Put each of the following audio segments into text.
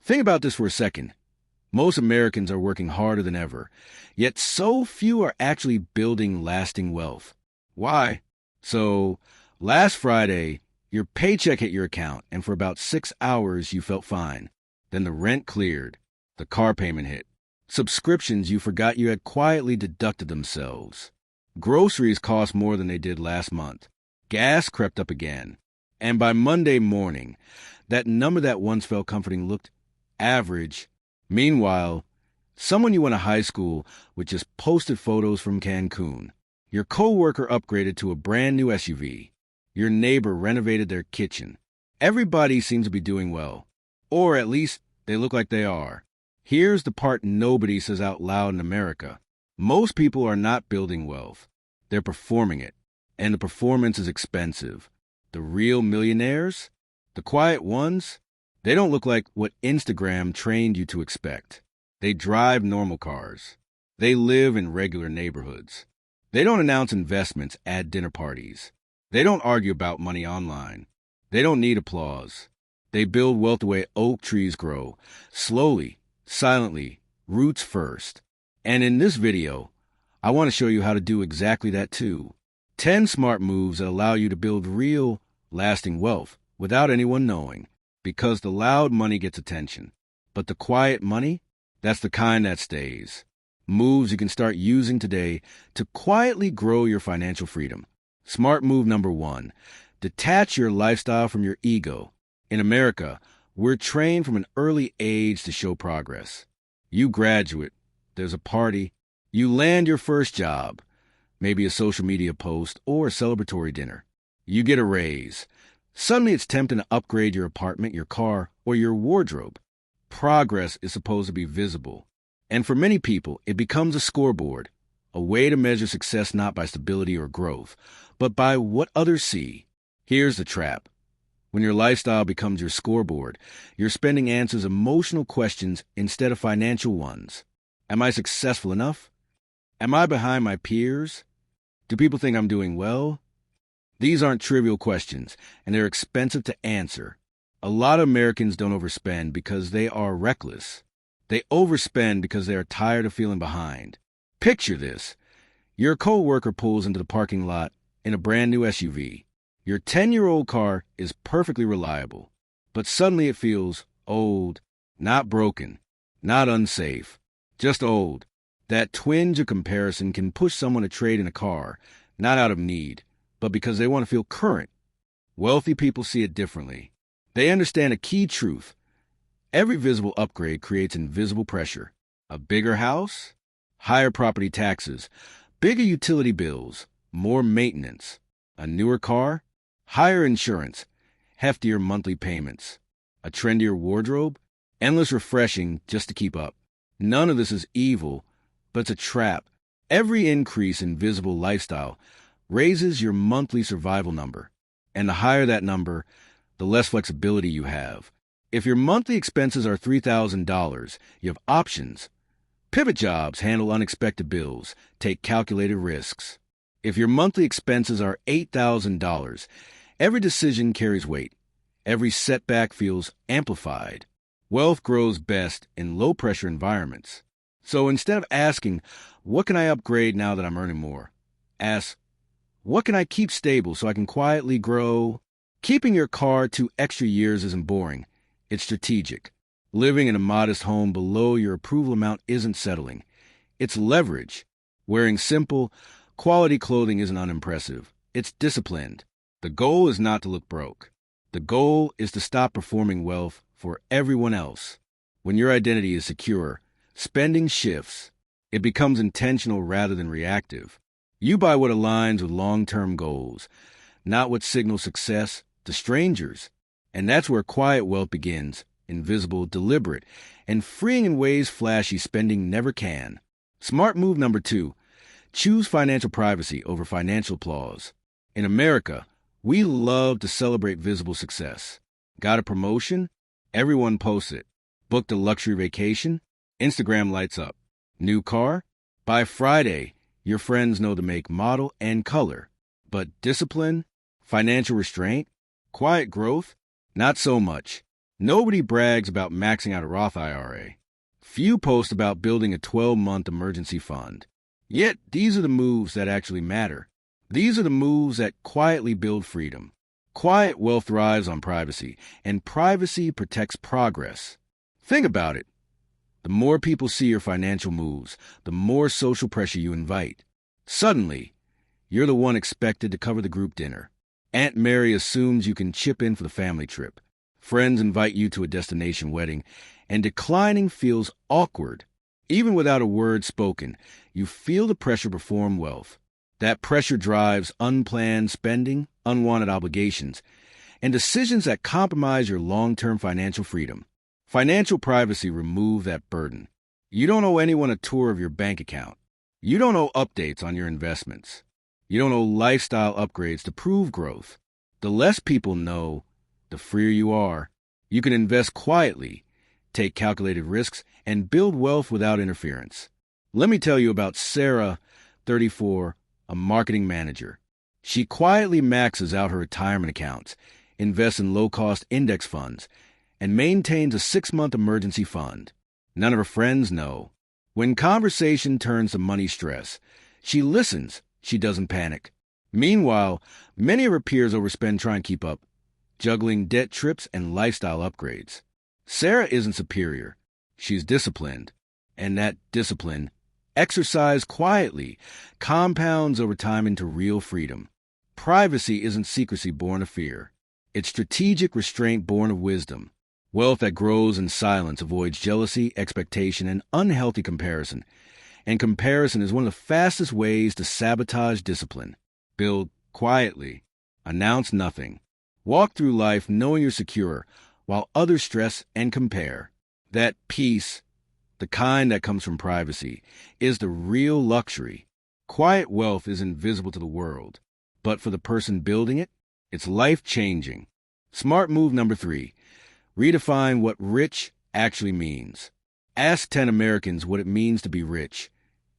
Think about this for a second. Most Americans are working harder than ever, yet so few are actually building lasting wealth. Why? So, last Friday, your paycheck hit your account, and for about 6 hours you felt fine. Then the rent cleared, the car payment hit. Subscriptions you forgot you had quietly deducted themselves. Groceries cost more than they did last month. Gas crept up again. And by Monday morning, that number that once felt comforting looked average. Meanwhile, someone you went to high school with just posted photos from Cancun. Your coworker upgraded to a brand new SUV. Your neighbor renovated their kitchen. Everybody seems to be doing well. Or at least they look like they are. Here's the part nobody says out loud in America. Most people are not building wealth. They're performing it. And the performance is expensive. The real millionaires, the quiet ones, they don't look like what Instagram trained you to expect. They drive normal cars. They live in regular neighborhoods. They don't announce investments at dinner parties. They don't argue about money online. They don't need applause. They build wealth the way oak trees grow, slowly, silently, roots first. And in this video, I want to show you how to do exactly that too. 10 smart moves that allow you to build real, lasting wealth without anyone knowing. Because the loud money gets attention. But the quiet money, that's the kind that stays. Moves you can start using today to quietly grow your financial freedom. Smart move number 1. Detach your lifestyle from your ego. In America, we're trained from an early age to show progress. You graduate, there's a party, you land your first job, maybe a social media post or a celebratory dinner. You get a raise. Suddenly it's tempting to upgrade your apartment, your car, or your wardrobe. Progress is supposed to be visible. And for many people, it becomes a scoreboard, a way to measure success not by stability or growth, but by what others see. Here's the trap. When your lifestyle becomes your scoreboard, your spending answers emotional questions instead of financial ones. Am I successful enough? Am I behind my peers? Do people think I'm doing well? These aren't trivial questions, and they're expensive to answer. A lot of Americans don't overspend because they are reckless. They overspend because they are tired of feeling behind. Picture this. Your coworker pulls into the parking lot in a brand new SUV. Your 10-year-old car is perfectly reliable, but suddenly it feels old, not broken, not unsafe, just old. That twinge of comparison can push someone to trade in a car, not out of need, but because they want to feel current. Wealthy people see it differently. They understand a key truth. Every visible upgrade creates invisible pressure. A bigger house, higher property taxes, bigger utility bills, more maintenance. A newer car, higher insurance, heftier monthly payments. A trendier wardrobe, endless refreshing just to keep up. None of this is evil, but it's a trap. Every increase in visible lifestyle raises your monthly survival number. And the higher that number, the less flexibility you have. If your monthly expenses are $3,000, you have options. Pivot jobs handle unexpected bills, take calculated risks. If your monthly expenses are $8,000, every decision carries weight. Every setback feels amplified. Wealth grows best in low-pressure environments. So instead of asking, what can I upgrade now that I'm earning more? Ask, what can I keep stable so I can quietly grow? Keeping your car 2 extra years isn't boring. It's strategic. Living in a modest home below your approval amount isn't settling. It's leverage. Wearing simple, quality clothing isn't unimpressive. It's disciplined. The goal is not to look broke. The goal is to stop performing wealth for everyone else. When your identity is secure, spending shifts. It becomes intentional rather than reactive. You buy what aligns with long-term goals, not what signals success to strangers. And that's where quiet wealth begins, invisible, deliberate, and freeing in ways flashy spending never can. Smart move number 2. Choose financial privacy over financial applause. In America, we love to celebrate visible success. Got a promotion? Everyone posts it. Booked a luxury vacation? Instagram lights up. New car? By Friday, your friends know the make, model, and color. But discipline? Financial restraint? Quiet growth? Not so much. Nobody brags about maxing out a Roth IRA. Few post about building a 12-month emergency fund. Yet, these are the moves that actually matter. These are the moves that quietly build freedom. Quiet wealth thrives on privacy, and privacy protects progress. Think about it. The more people see your financial moves, the more social pressure you invite. Suddenly, you're the one expected to cover the group dinner. Aunt Mary assumes you can chip in for the family trip. Friends invite you to a destination wedding, and declining feels awkward. Even without a word spoken, you feel the pressure to perform wealth. That pressure drives unplanned spending, unwanted obligations, and decisions that compromise your long-term financial freedom. Financial privacy removes that burden. You don't owe anyone a tour of your bank account. You don't owe updates on your investments. You don't owe lifestyle upgrades to prove growth. The less people know, the freer you are. You can invest quietly, take calculated risks, and build wealth without interference. Let me tell you about Sarah, 34, a marketing manager. She quietly maxes out her retirement accounts, invests in low-cost index funds, and maintains a 6-month emergency fund. None of her friends know. When conversation turns to money stress, she listens, she doesn't panic. Meanwhile, many of her peers overspend trying to keep up, juggling debt trips and lifestyle upgrades. Sarah isn't superior. She's disciplined. And that discipline, exercised quietly, compounds over time into real freedom. Privacy isn't secrecy born of fear. It's strategic restraint born of wisdom. Wealth that grows in silence avoids jealousy, expectation, and unhealthy comparison. And comparison is one of the fastest ways to sabotage discipline. Build quietly. Announce nothing. Walk through life knowing you're secure, while others stress and compare. That peace, the kind that comes from privacy, is the real luxury. Quiet wealth is invisible to the world, but for the person building it, it's life-changing. Smart move number 3. Redefine what rich actually means. Ask 10 Americans what it means to be rich,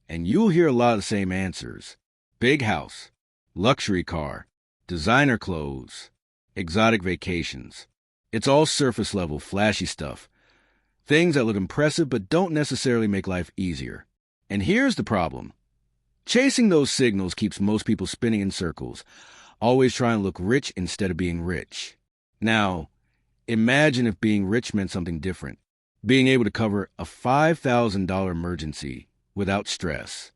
and you'll hear a lot of the same answers. Big house, luxury car, designer clothes, exotic vacations. It's all surface-level, flashy stuff. Things that look impressive but don't necessarily make life easier. And here's the problem. Chasing those signals keeps most people spinning in circles, always trying to look rich instead of being rich. Now, imagine if being rich meant something different. Being able to cover a $5,000 emergency without stress.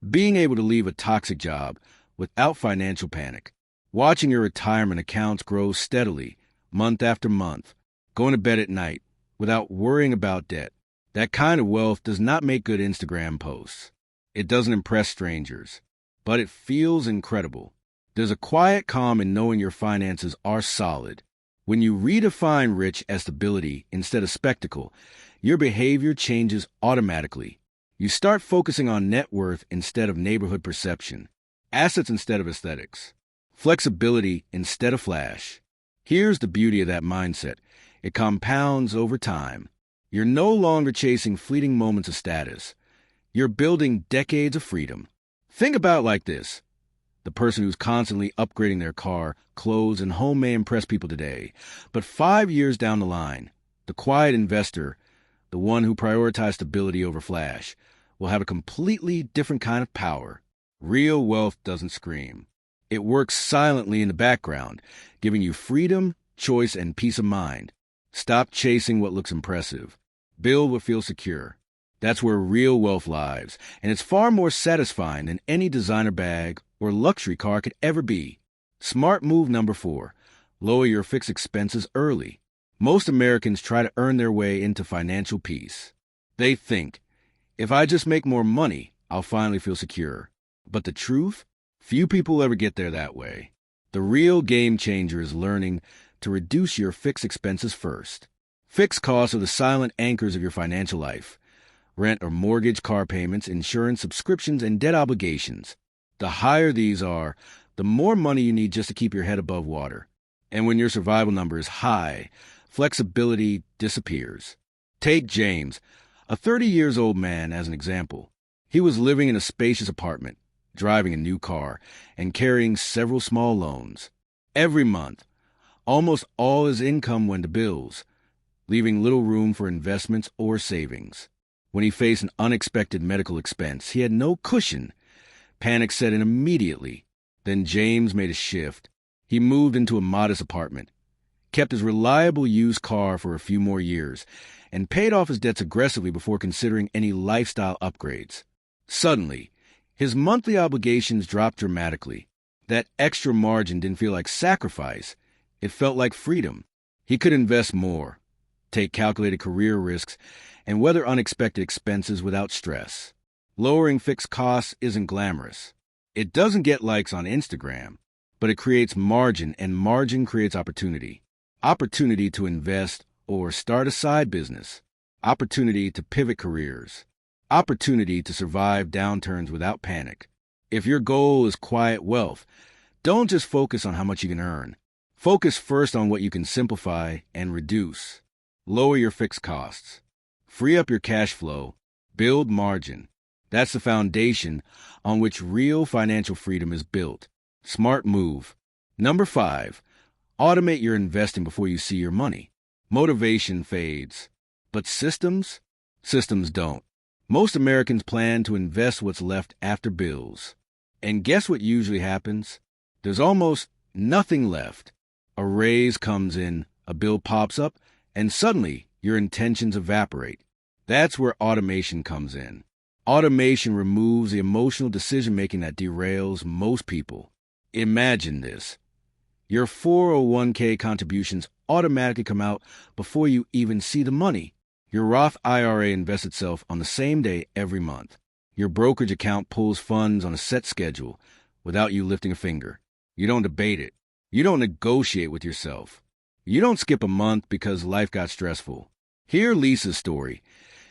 Being able to leave a toxic job without financial panic. Watching your retirement accounts grow steadily, month after month. Going to bed at night without worrying about debt. That kind of wealth does not make good Instagram posts. It doesn't impress strangers, but it feels incredible. There's a quiet calm in knowing your finances are solid. When you redefine rich as stability instead of spectacle, your behavior changes automatically. You start focusing on net worth instead of neighborhood perception, assets instead of aesthetics, flexibility instead of flash. Here's the beauty of that mindset. It compounds over time. You're no longer chasing fleeting moments of status. You're building decades of freedom. Think about it like this. The person who's constantly upgrading their car, clothes, and home may impress people today. But 5 years down the line, the quiet investor, the one who prioritizes stability over flash, will have a completely different kind of power. Real wealth doesn't scream. It works silently in the background, giving you freedom, choice, and peace of mind. Stop chasing what looks impressive. Build what feels secure. That's where real wealth lies, and it's far more satisfying than any designer bag or luxury car could ever be. Smart move number 4. Lower your fixed expenses early. Most Americans try to earn their way into financial peace. They think, if I just make more money, I'll finally feel secure. But the truth? Few people ever get there that way. The real game changer is learning to reduce your fixed expenses first. Fixed costs are the silent anchors of your financial life. Rent or mortgage, car payments, insurance, subscriptions, and debt obligations. The higher these are, the more money you need just to keep your head above water. And when your survival number is high, flexibility disappears. Take James, a 30-year-old man, as an example. He was living in a spacious apartment, driving a new car, and carrying several small loans. Every month, almost all his income went to bills. leaving little room for investments or savings. When he faced an unexpected medical expense, he had no cushion. Panic set in immediately. Then James made a shift. He moved into a modest apartment, kept his reliable used car for a few more years, and paid off his debts aggressively before considering any lifestyle upgrades. Suddenly, his monthly obligations dropped dramatically. That extra margin didn't feel like sacrifice. It felt like freedom. He could invest more, take calculated career risks, and weather unexpected expenses without stress. Lowering fixed costs isn't glamorous. It doesn't get likes on Instagram, but it creates margin, and margin creates opportunity. Opportunity to invest or start a side business. Opportunity to pivot careers. Opportunity to survive downturns without panic. If your goal is quiet wealth, don't just focus on how much you can earn. Focus first on what you can simplify and reduce. Lower your fixed costs. Free up your cash flow. Build margin. That's the foundation on which real financial freedom is built. Smart move. Number 5, automate your investing before you see your money. Motivation fades, but systems don't. Most Americans plan to invest what's left after bills. And guess what usually happens? There's almost nothing left. A raise comes in, a bill pops up, and suddenly your intentions evaporate. That's where automation comes in. Automation removes the emotional decision-making that derails most people. Imagine this. Your 401k contributions automatically come out before you even see the money. Your Roth IRA invests itself on the same day every month. Your brokerage account pulls funds on a set schedule without you lifting a finger. You don't debate it. You don't negotiate with yourself. You don't skip a month because life got stressful. Hear Lisa's story.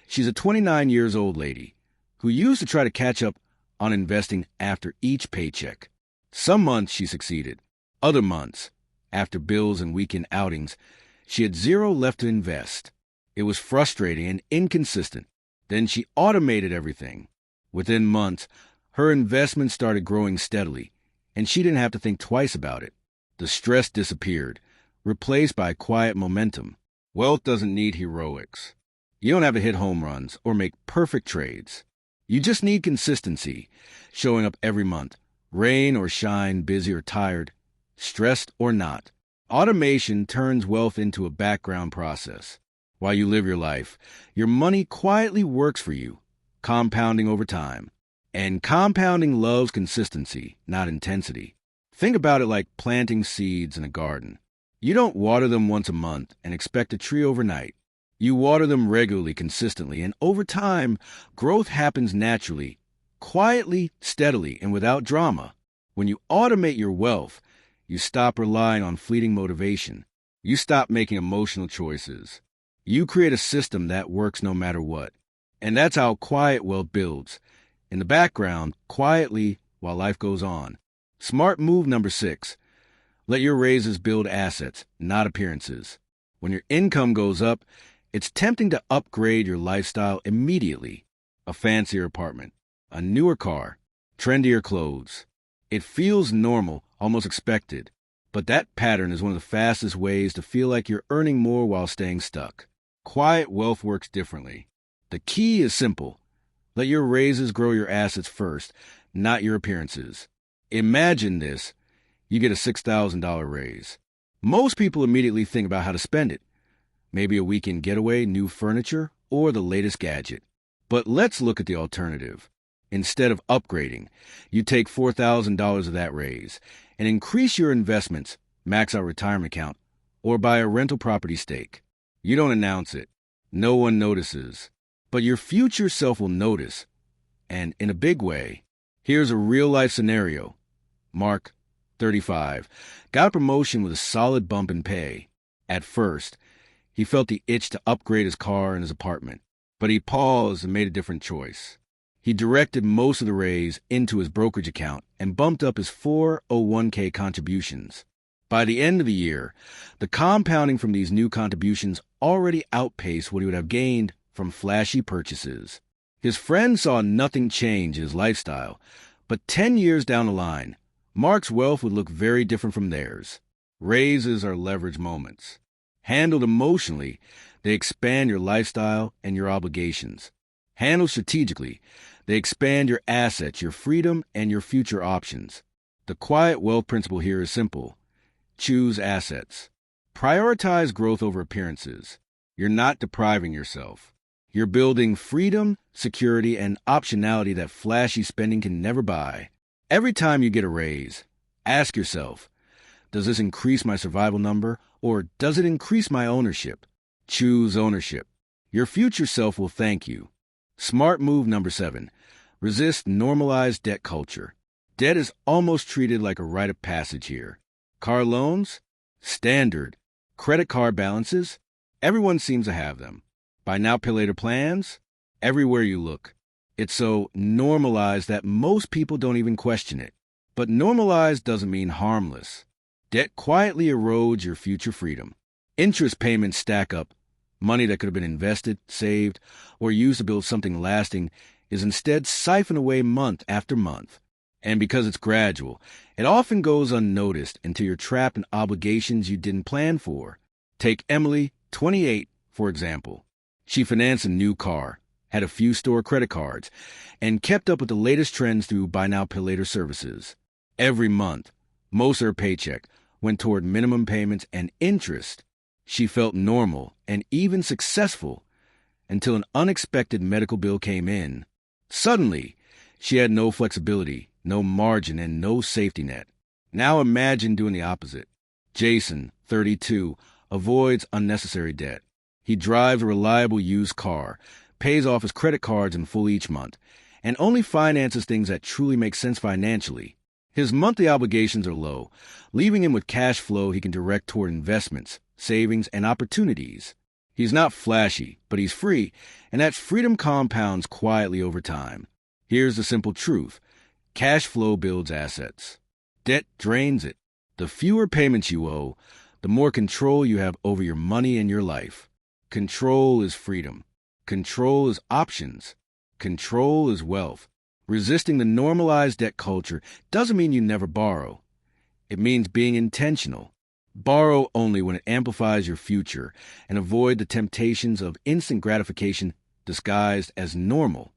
She's a 29-year-old lady who used to try to catch up on investing after each paycheck. Some months she succeeded. Other months, after bills and weekend outings, she had zero left to invest. It was frustrating and inconsistent. Then she automated everything. Within months, her investments started growing steadily, and she didn't have to think twice about it. The stress disappeared, replaced by quiet momentum. Wealth doesn't need heroics. You don't have to hit home runs or make perfect trades. You just need consistency, showing up every month, rain or shine, busy or tired, stressed or not. Automation turns wealth into a background process. While you live your life, your money quietly works for you, compounding over time. And compounding loves consistency, not intensity. Think about it like planting seeds in a garden. You don't water them once a month and expect a tree overnight. You water them regularly, consistently, and over time, growth happens naturally, quietly, steadily, and without drama. When you automate your wealth, you stop relying on fleeting motivation. You stop making emotional choices. You create a system that works no matter what. And that's how quiet wealth builds. In the background, quietly, while life goes on. Smart move number 6. Let your raises build assets, not appearances. When your income goes up, it's tempting to upgrade your lifestyle immediately. A fancier apartment, a newer car, trendier clothes. It feels normal, almost expected. But that pattern is one of the fastest ways to feel like you're earning more while staying stuck. Quiet wealth works differently. The key is simple. Let your raises grow your assets first, not your appearances. Imagine this. You get a $6,000 raise. Most people immediately think about how to spend it. Maybe a weekend getaway, new furniture, or the latest gadget. But let's look at the alternative. Instead of upgrading, you take $4,000 of that raise and increase your investments, max out retirement account, or buy a rental property stake. You don't announce it. No one notices. But your future self will notice. And in a big way. Here's a real-life scenario. Mark, 35, got a promotion with a solid bump in pay. At first, he felt the itch to upgrade his car and his apartment. But he paused and made a different choice. He directed most of the raise into his brokerage account and bumped up his 401k contributions. By the end of the year, the compounding from these new contributions already outpaced what he would have gained from flashy purchases. His friends saw nothing change in his lifestyle, but 10 years down the line, Mark's wealth would look very different from theirs. Raises are leverage moments. Handled emotionally, They expand your lifestyle and your obligations. Handled strategically, they expand your assets, your freedom, and your future options. The quiet wealth principle here is simple. Choose assets. Prioritize growth over appearances. You're not depriving yourself. You're building freedom, security, and optionality that flashy spending can never buy. Every time you get a raise, ask yourself, does this increase my survival number, or does it increase my ownership? Choose ownership. Your future self will thank you. Smart move number 7. Resist normalized debt culture. Debt is almost treated like a rite of passage here. Car loans? Standard. Credit card balances? Everyone seems to have them. Buy now, pay later plans? Everywhere you look. It's so normalized that most people don't even question it. But normalized doesn't mean harmless. Debt quietly erodes your future freedom. Interest payments stack up. Money that could have been invested, saved, or used to build something lasting is instead siphoned away month after month. And because it's gradual, it often goes unnoticed until you're trapped in obligations you didn't plan for. Take Emily, 28, for example. She financed a new car, had a few store credit cards, and kept up with the latest trends through buy now, pay later services. Every month, most of her paycheck went toward minimum payments and interest. She felt normal and even successful until an unexpected medical bill came in. Suddenly, she had no flexibility, no margin, and no safety net. Now imagine doing the opposite. Jason, 32, avoids unnecessary debt. He drives a reliable used car, pays off his credit cards in full each month, and only finances things that truly make sense financially. His monthly obligations are low, leaving him with cash flow he can direct toward investments, savings, and opportunities. He's not flashy, but he's free, and that freedom compounds quietly over time. Here's the simple truth. Cash flow builds assets. Debt drains it. The fewer payments you owe, the more control you have over your money and your life. Control is freedom. Control is options. Control is wealth. Resisting the normalized debt culture doesn't mean you never borrow. It means being intentional. Borrow only when it amplifies your future, and avoid the temptations of instant gratification disguised as normal.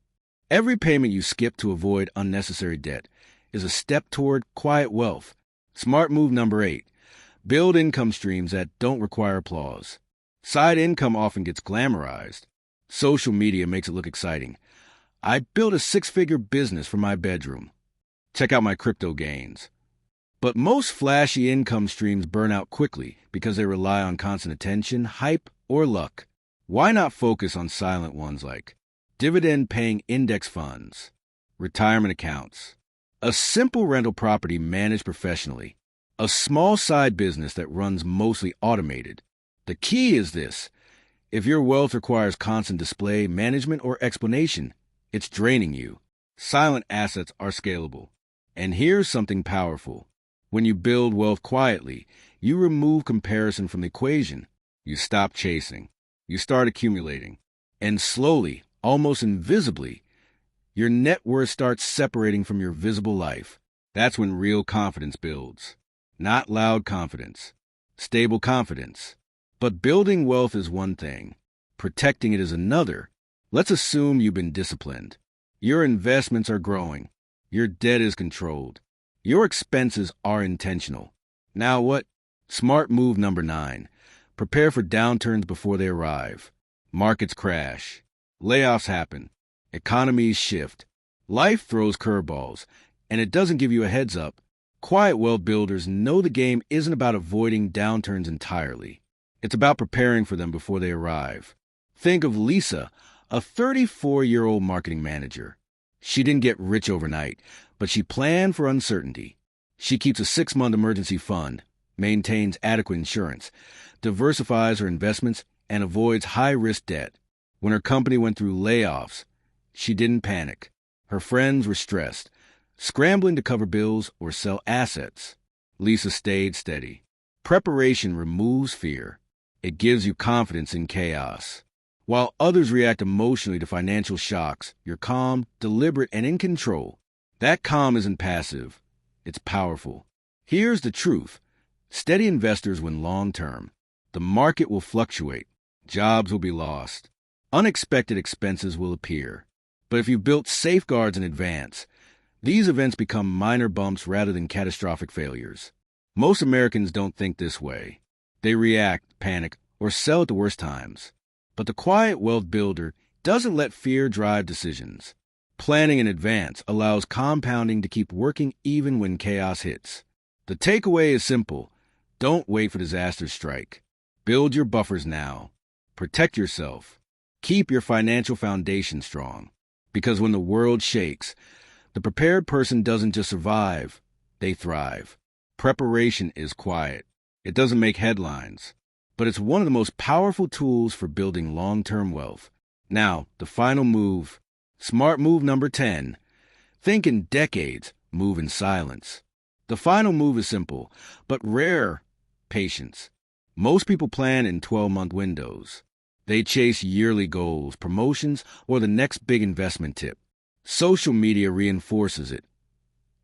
Every payment you skip to avoid unnecessary debt is a step toward quiet wealth. Smart move number 8. Build income streams that don't require applause. Side income often gets glamorized. Social media makes it look exciting. I built a 6-figure business from my bedroom. Check out my crypto gains. But most flashy income streams burn out quickly because they rely on constant attention, hype, or luck. Why not focus on silent ones like dividend-paying index funds, retirement accounts, a simple rental property managed professionally, a small side business that runs mostly automated? The key is this. If your wealth requires constant display, management, or explanation, it's draining you. Silent assets are scalable. And here's something powerful. When you build wealth quietly, you remove comparison from the equation. You stop chasing. You start accumulating. And slowly, almost invisibly, your net worth starts separating from your visible life. That's when real confidence builds. Not loud confidence. Stable confidence. But building wealth is one thing. Protecting it is another. Let's assume you've been disciplined. Your investments are growing. Your debt is controlled. Your expenses are intentional. Now what? Smart move number 9. Prepare for downturns before they arrive. Markets crash. Layoffs happen. Economies shift. Life throws curveballs, and it doesn't give you a heads up. Quiet wealth builders know the game isn't about avoiding downturns entirely. It's about preparing for them before they arrive. Think of Lisa, a 34-year-old marketing manager. She didn't get rich overnight, but she planned for uncertainty. She keeps a 6-month emergency fund, maintains adequate insurance, diversifies her investments, and avoids high-risk debt. When her company went through layoffs, she didn't panic. Her friends were stressed, scrambling to cover bills or sell assets. Lisa stayed steady. Preparation removes fear. It gives you confidence in chaos. While others react emotionally to financial shocks, you're calm, deliberate, and in control. That calm isn't passive. It's powerful. Here's the truth. Steady investors win long term. The market will fluctuate. Jobs will be lost. Unexpected expenses will appear. But if you've built safeguards in advance, these events become minor bumps rather than catastrophic failures. Most Americans don't think this way. They react, panic, or sell at the worst times. But the quiet wealth builder doesn't let fear drive decisions. Planning in advance allows compounding to keep working even when chaos hits. The takeaway is simple. Don't wait for disaster to strike. Build your buffers now. Protect yourself. Keep your financial foundation strong. Because when the world shakes, the prepared person doesn't just survive, they thrive. Preparation is quiet. It doesn't make headlines, but it's one of the most powerful tools for building long-term wealth. Now, the final move. Smart move number 10. Think in decades, move in silence. The final move is simple, but rare. Patience. Most people plan in 12-month windows. They chase yearly goals, promotions, or the next big investment tip. Social media reinforces it.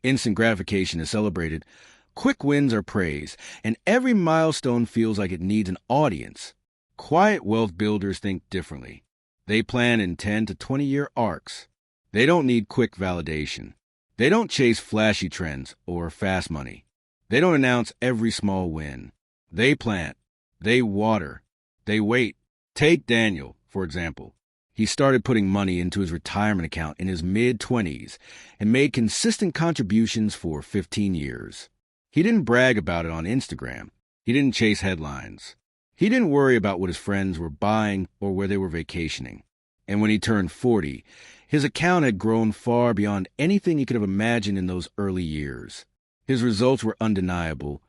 Instant gratification is celebrated. Quick wins are praised, and every milestone feels like it needs an audience. Quiet wealth builders think differently. They plan in 10 to 20-year arcs. They don't need quick validation. They don't chase flashy trends or fast money. They don't announce every small win. They plant. They water. They wait. Take Daniel, for example. He started putting money into his retirement account in his mid-20s and made consistent contributions for 15 years. He didn't brag about it on Instagram. He didn't chase headlines. He didn't worry about what his friends were buying or where they were vacationing. And when he turned 40, his account had grown far beyond anything he could have imagined in those early years. His results were undeniable.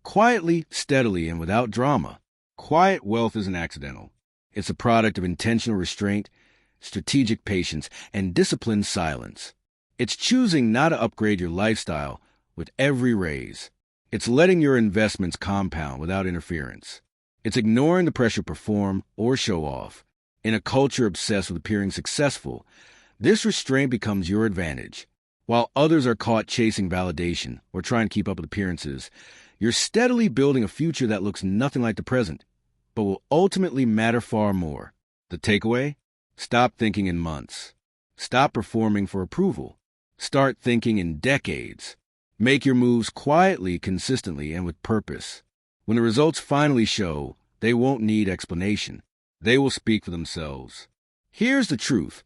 Quietly, steadily, and without drama. Quiet wealth isn't accidental. It's a product of intentional restraint, strategic patience, and disciplined silence. It's choosing not to upgrade your lifestyle with every raise. It's letting your investments compound without interference. It's ignoring the pressure to perform or show off. In a culture obsessed with appearing successful, this restraint becomes your advantage. While others are caught chasing validation or trying to keep up with appearances, you're steadily building a future that looks nothing like the present, but will ultimately matter far more. The takeaway? Stop thinking in months. Stop performing for approval. Start thinking in decades. Make your moves quietly, consistently, and with purpose. When the results finally show, they won't need explanation. They will speak for themselves. Here's the truth.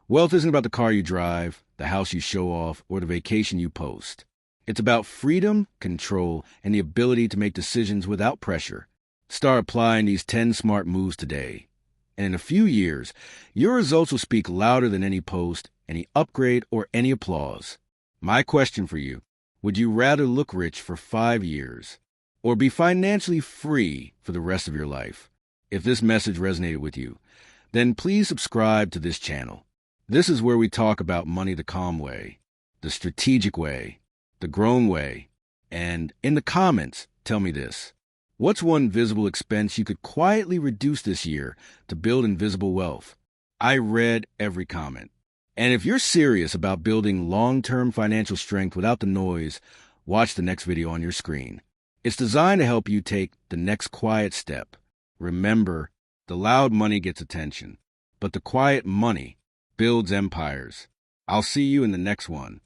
Wealth isn't about the car you drive, the house you show off, or the vacation you post. It's about freedom, control, and the ability to make decisions without pressure. Start applying these 10 smart moves today. And in a few years, your results will speak louder than any post, any upgrade, or any applause. My question for you, would you rather look rich for 5 years or be financially free for the rest of your life? If this message resonated with you, then please subscribe to this channel. This is where we talk about money the calm way, the strategic way, the grown way, and in the comments, tell me this. What's one visible expense you could quietly reduce this year to build invisible wealth? I read every comment. And if you're serious about building long-term financial strength without the noise, watch the next video on your screen. It's designed to help you take the next quiet step. Remember, the loud money gets attention, but the quiet money builds empires. I'll see you in the next one.